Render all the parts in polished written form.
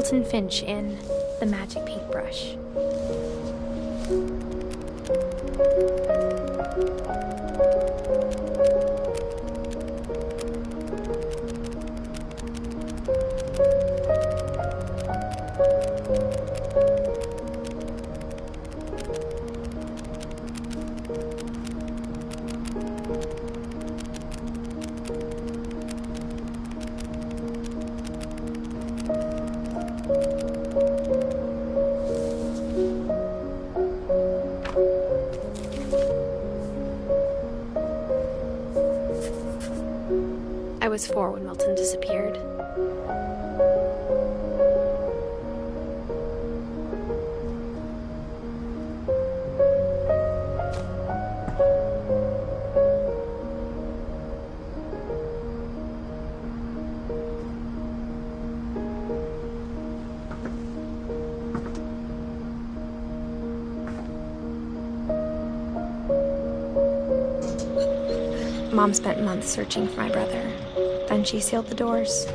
Milton Finch in The Magic Paintbrush. I was 4 when Milton disappeared. Mom spent months searching for my brother. Then she sealed the doors.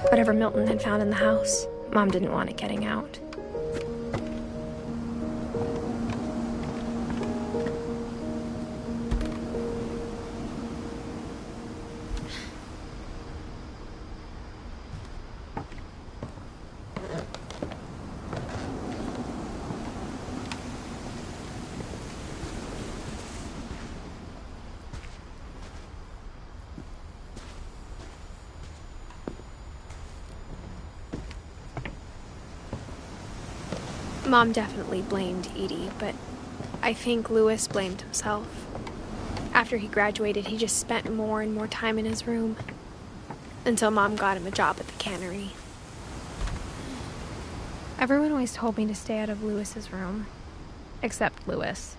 Whatever Milton had found in the house, Mom didn't want it getting out. Mom definitely blamed Edie, but I think Louis blamed himself. After he graduated, he just spent more and more time in his room, until Mom got him a job at the cannery. Everyone always told me to stay out of Louis's room, except Louis.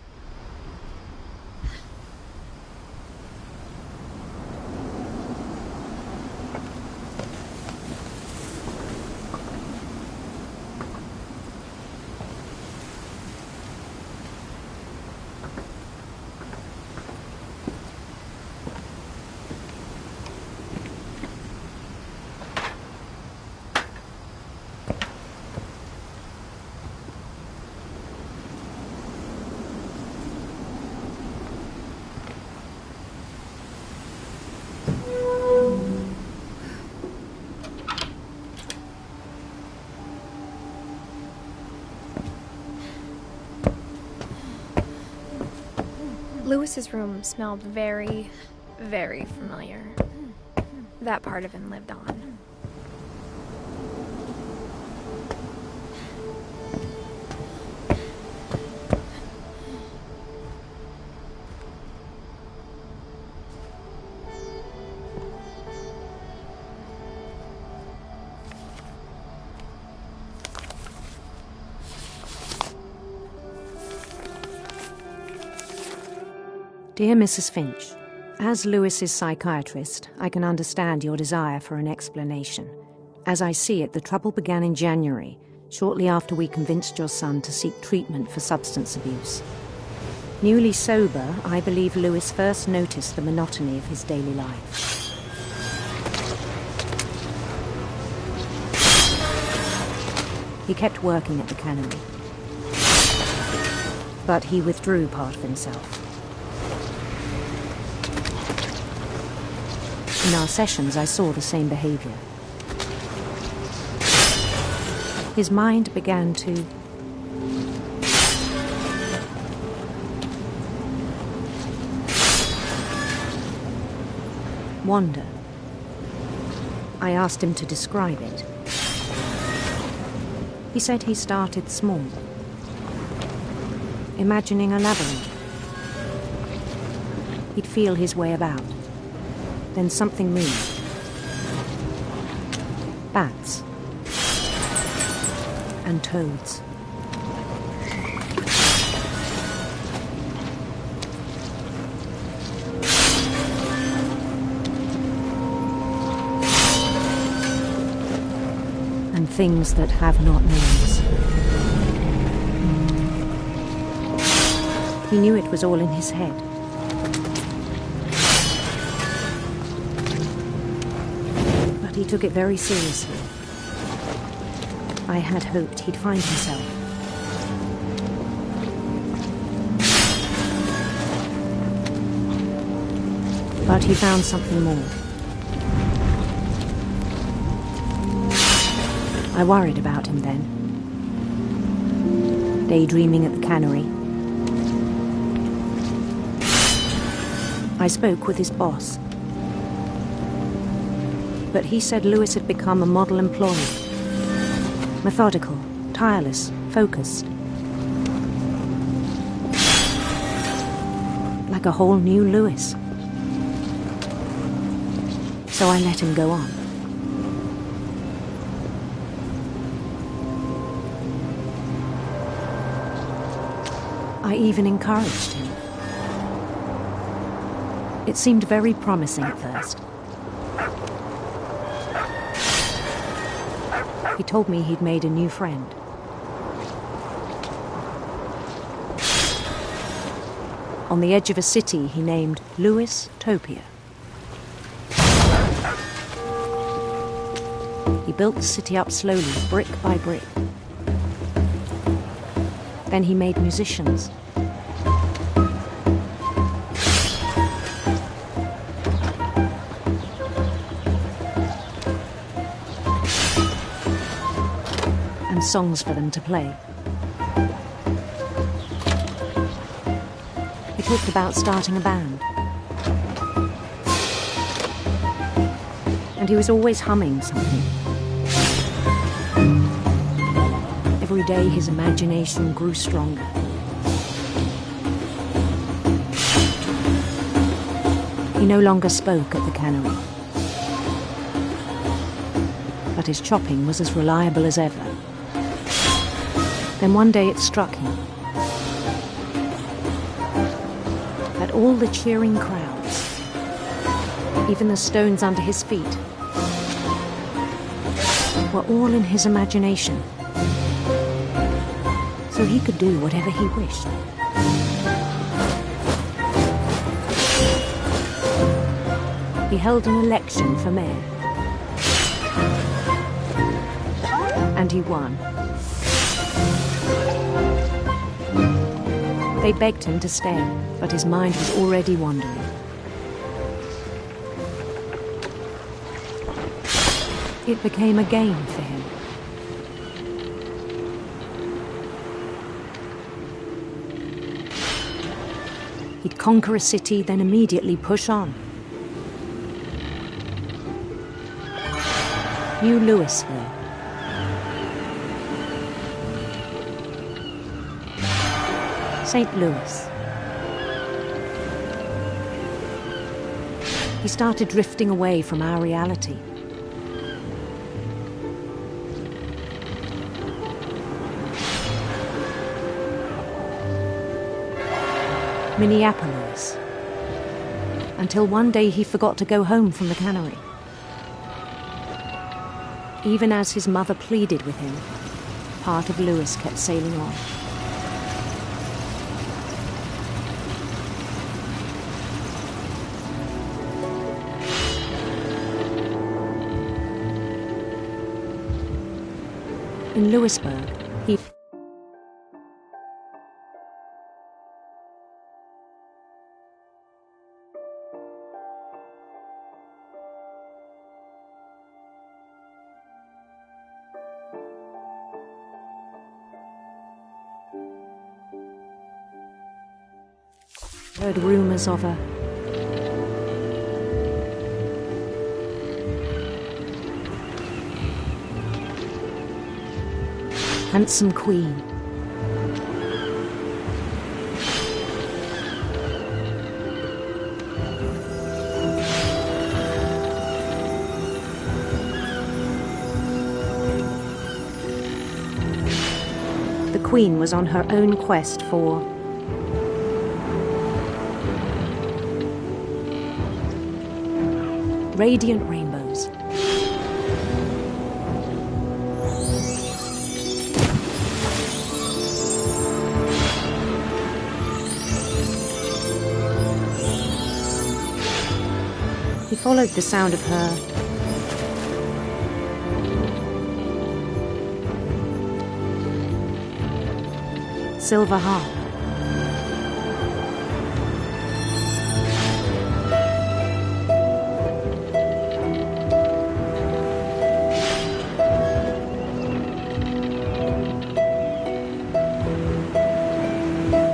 Louis's room smelled very, very familiar. That part of him lived on. Dear Mrs. Finch, as Louis's psychiatrist, I can understand your desire for an explanation. As I see it, the trouble began in January, shortly after we convinced your son to seek treatment for substance abuse. Newly sober, I believe Louis first noticed the monotony of his daily life. He kept working at the cannery, but he withdrew part of himself. In our sessions, I saw the same behavior. His mind began to wander. I asked him to describe it. He said he started small, imagining a labyrinth. He'd feel his way about. Then something moved. Bats. And toads. And things that have not names. He knew it was all in his head. But he took it very seriously. I had hoped he'd find himself. But he found something more. I worried about him then. Daydreaming at the cannery. I spoke with his boss. But he said Lewis had become a model employee. Methodical, tireless, focused. Like a whole new Lewis. So I let him go on. I even encouraged him. It seemed very promising at first. He told me he'd made a new friend. On the edge of a city he named Lewis Topia. He built the city up slowly, brick by brick. Then he made musicians. And songs for them to play. He talked about starting a band. And he was always humming something. Every day his imagination grew stronger. He no longer spoke at the cannery. But his chopping was as reliable as ever. Then one day it struck him that all the cheering crowds, even the stones under his feet, were all in his imagination. So he could do whatever he wished. He held an election for mayor. And he won. They begged him to stay, but his mind was already wandering. It became a game for him. He'd conquer a city, then immediately push on. New Louisville. St. Louis. He started drifting away from our reality. Minneapolis. Until one day he forgot to go home from the cannery. Even as his mother pleaded with him, part of Lewis kept sailing on. In Lewisburg, he heard rumors of a handsome queen. The queen was on her own quest for radiant rainbows. He followed the sound of her silver harp.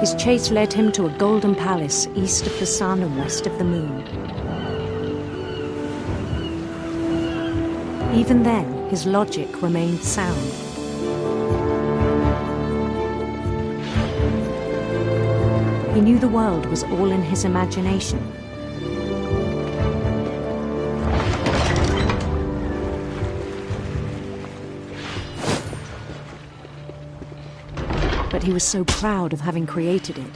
His chase led him to a golden palace east of the sun and west of the moon. Even then, his logic remained sound. He knew the world was all in his imagination. But he was so proud of having created it.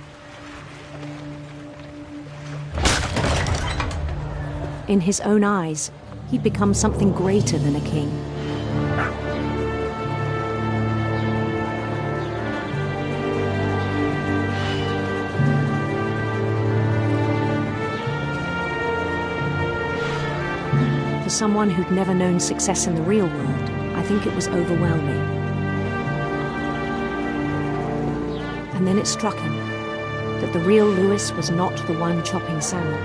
In his own eyes, he'd become something greater than a king. For someone who'd never known success in the real world, I think it was overwhelming. And then it struck him that the real Louis was not the one chopping salmon,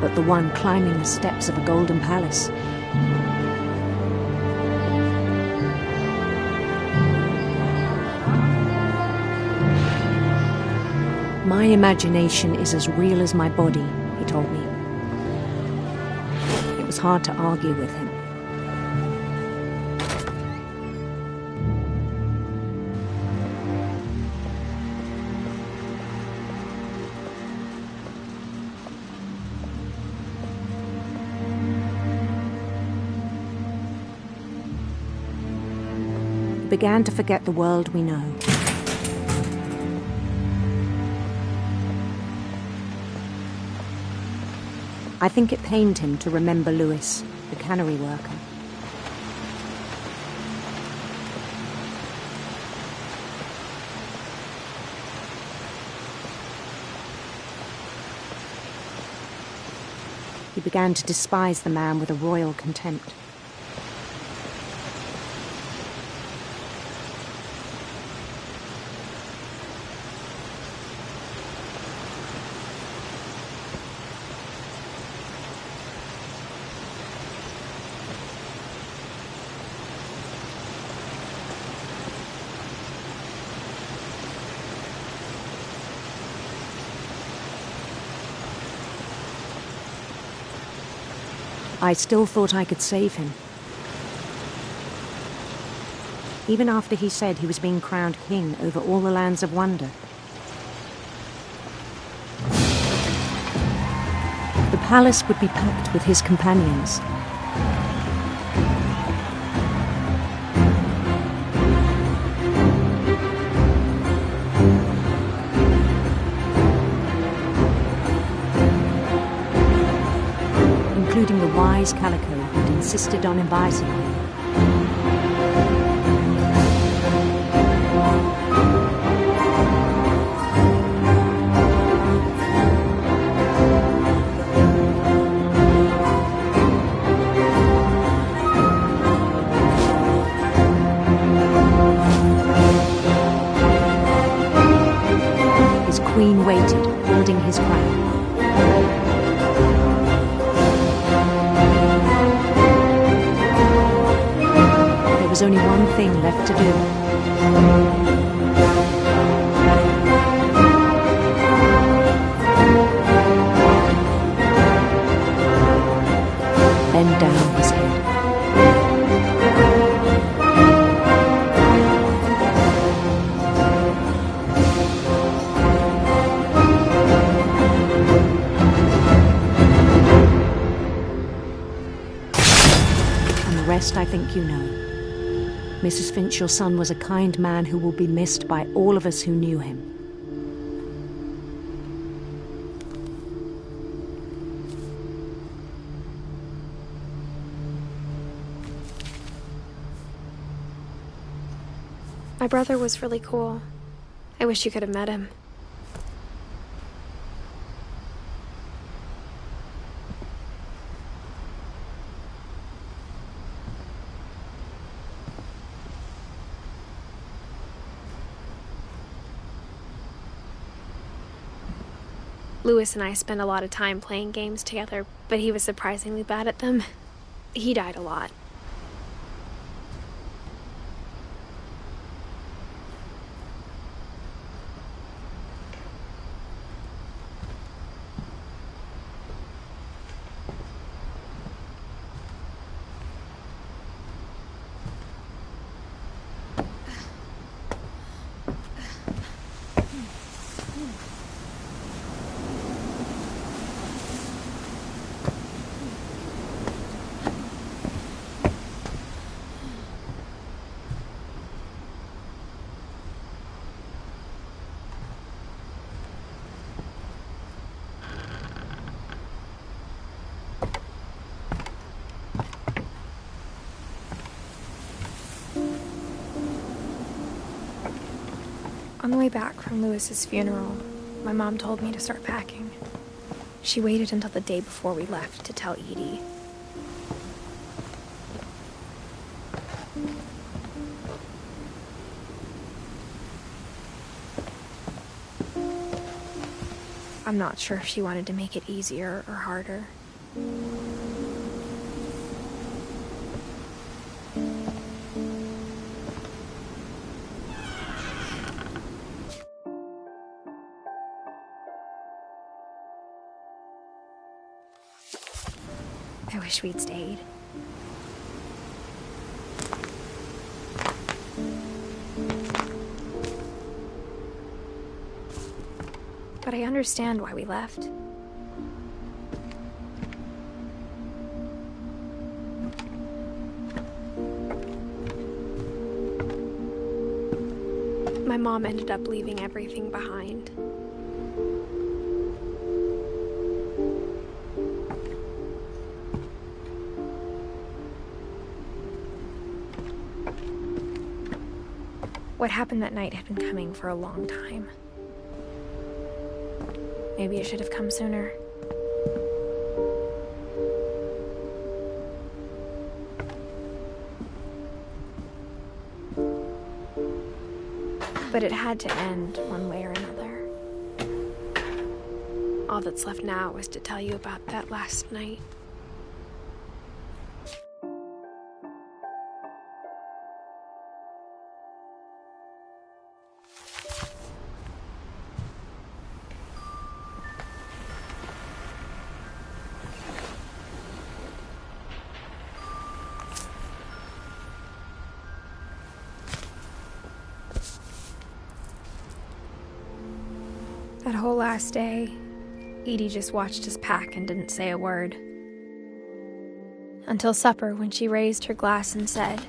but the one climbing the steps of a golden palace. My imagination is as real as my body, he told me. It was hard to argue with him. Began to forget the world we know. I think it pained him to remember Louis, the cannery worker. He began to despise the man with a royal contempt. I still thought I could save him. Even after he said he was being crowned king over all the lands of wonder. The palace would be packed with his companions. Including the wise Calico who'd insisted on inviting me. His queen waited, holding his crown. There was only one thing left to do. Bend down his head. And the rest I think you know. Mrs. Finch, your son was a kind man who will be missed by all of us who knew him. My brother was really cool. I wish you could have met him. Louis and I spent a lot of time playing games together, but he was surprisingly bad at them. He died a lot. On the way back from Louis's funeral, my mom told me to start packing. She waited until the day before we left to tell Edie. I'm not sure if she wanted to make it easier or harder. I wish we'd stayed. But I understand why we left. My mom ended up leaving everything behind. What happened that night had been coming for a long time. Maybe it should have come sooner. But it had to end one way or another. All that's left now is to tell you about that last night. That whole last day, Edie just watched us pack and didn't say a word. Until supper, when she raised her glass and said,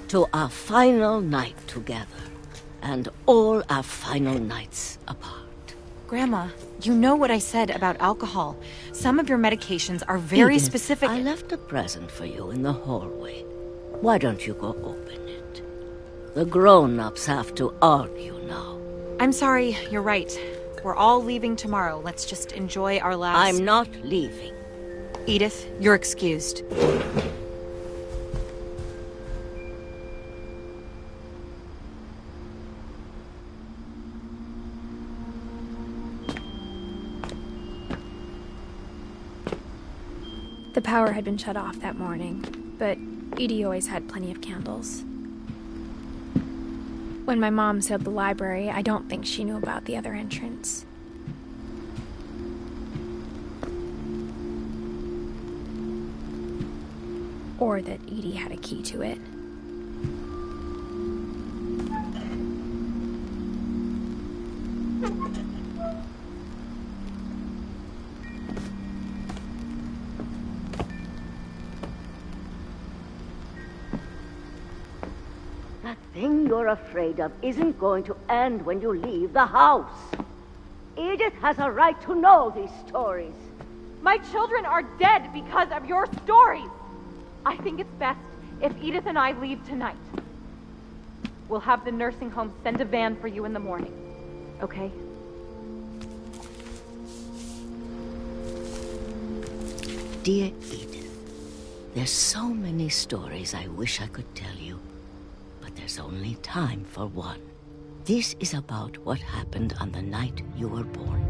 "To our final night together, and all our final nights apart." Grandma, you know what I said about alcohol. Some of your medications are very Edith, specific. I left a present for you in the hallway. Why don't you go open it? The grown-ups have to argue now. I'm sorry, you're right. We're all leaving tomorrow. Let's just enjoy our last... I'm not leaving. Edith, you're excused. The power had been shut off that morning, but Edie always had plenty of candles. When my mom sealed the library, I don't think she knew about the other entrance. Or that Edie had a key to it. That thing you're afraid of isn't going to end when you leave the house. Edith has a right to know these stories. My children are dead because of your stories. I think it's best if Edith and I leave tonight. We'll have the nursing home send a van for you in the morning, okay? Dear Edith, there's so many stories I wish I could tell you, but there's only time for one. This is about what happened on the night you were born.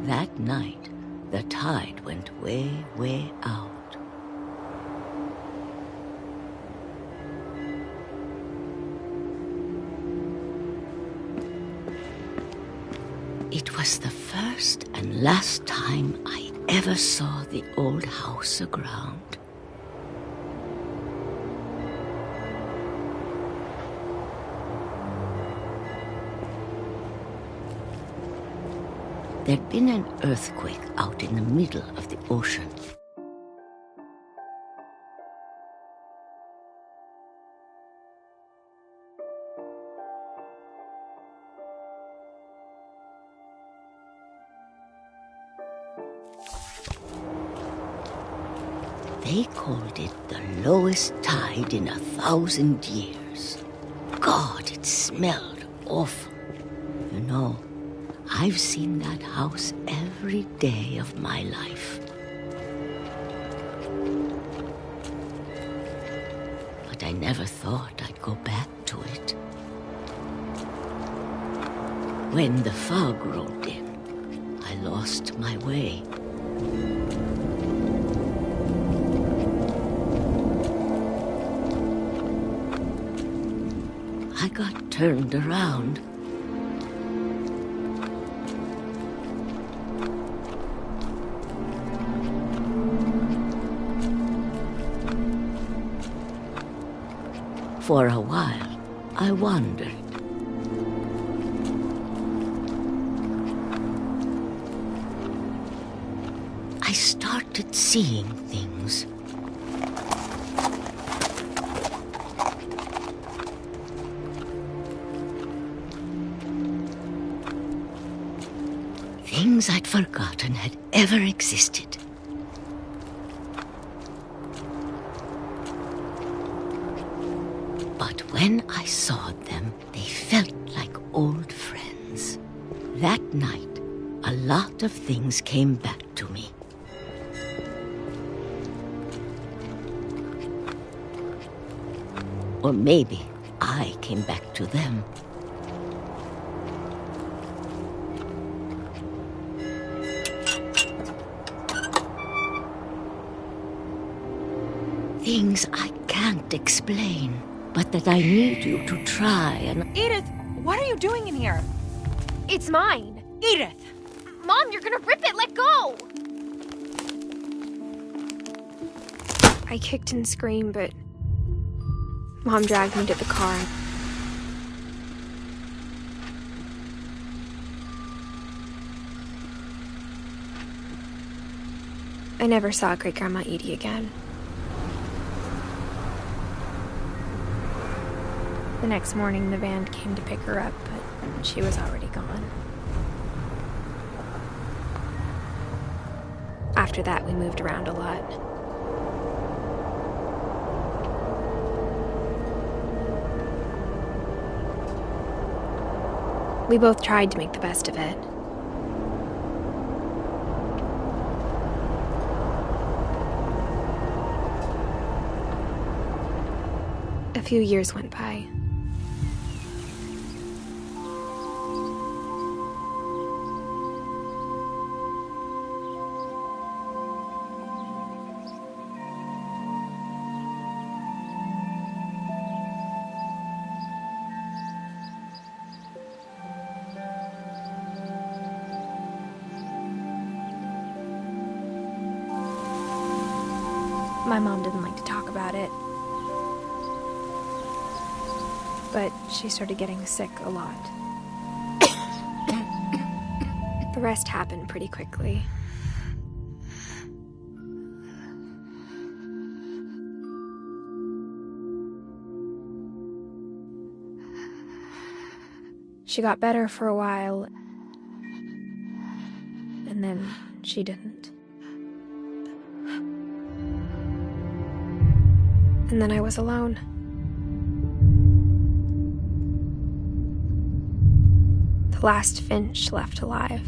That night, the tide went way, way out. It was the first and last time I ever saw the old house aground. There'd been an earthquake out in the middle of the ocean. They called it the lowest tide in 1,000 years. God, it smelled awful. You know, I've seen that house every day of my life. But I never thought I'd go back to it. When the fog rolled in, I lost my way. I got turned around. For a while, I wandered. I started seeing things. Things I'd forgotten had ever existed. But when I saw them, they felt like old friends. That night, a lot of things came back to me. Or maybe I came back to them. Things I can't explain, but that I need you to try and... Edith, what are you doing in here? It's mine. Edith! Mom, you're gonna rip it! Let go! I kicked and screamed, but Mom dragged me to the car. I never saw Great-Grandma Edie again. The next morning, the van came to pick her up, but she was already gone. After that, we moved around a lot. We both tried to make the best of it. A few years went by. My mom didn't like to talk about it. But she started getting sick a lot. The rest happened pretty quickly. She got better for a while, and then she didn't. And then I was alone. The last Finch left alive.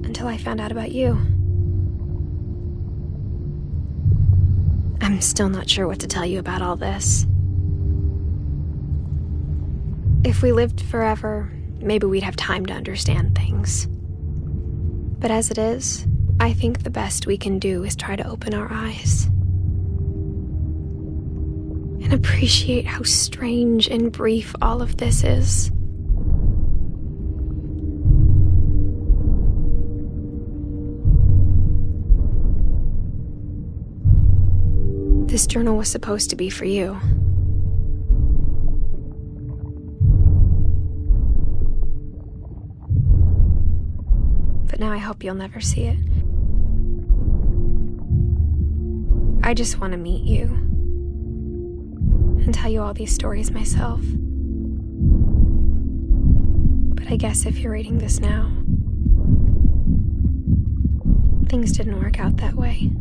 Until I found out about you. I'm still not sure what to tell you about all this. If we lived forever, maybe we'd have time to understand things. But as it is, I think the best we can do is try to open our eyes and appreciate how strange and brief all of this is. This journal was supposed to be for you. But now I hope you'll never see it. I just want to meet you and tell you all these stories myself. But I guess if you're reading this now, things didn't work out that way.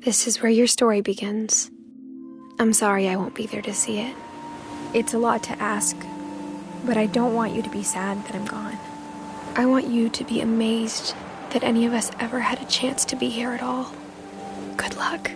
This is where your story begins. I'm sorry I won't be there to see it. It's a lot to ask, but I don't want you to be sad that I'm gone. I want you to be amazed that any of us ever had a chance to be here at all. Good luck.